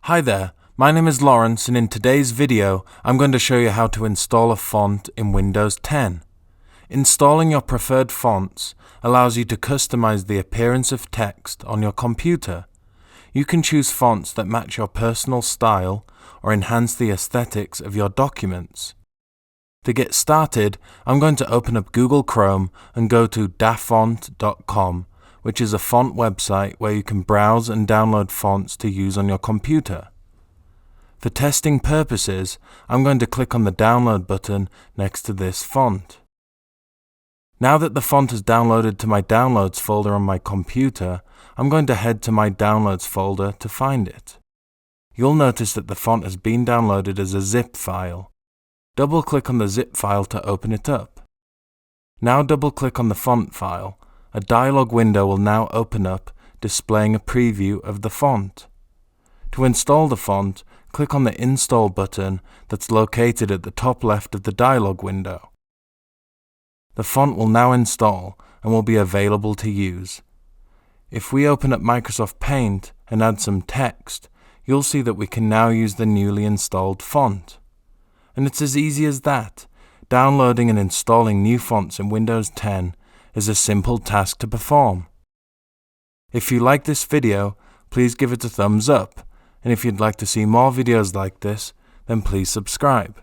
Hi there, my name is Lawrence, and in today's video I'm going to show you how to install a font in Windows 10. Installing your preferred fonts allows you to customize the appearance of text on your computer. You can choose fonts that match your personal style or enhance the aesthetics of your documents. To get started, I'm going to open up Google Chrome and go to dafont.com, which is a font website where you can browse and download fonts to use on your computer. For testing purposes, I'm going to click on the download button next to this font. Now that the font is downloaded to my downloads folder on my computer, I'm going to head to my downloads folder to find it. You'll notice that the font has been downloaded as a zip file. Double-click on the zip file to open it up. Now double-click on the font file. A dialog window will now open up, displaying a preview of the font. To install the font, click on the Install button that's located at the top left of the dialog window. The font will now install and will be available to use. If we open up Microsoft Paint and add some text, you'll see that we can now use the newly installed font. And it's as easy as that. Downloading and installing new fonts in Windows 10 is a simple task to perform. If you like this video, please give it a thumbs up, and if you'd like to see more videos like this, then please subscribe.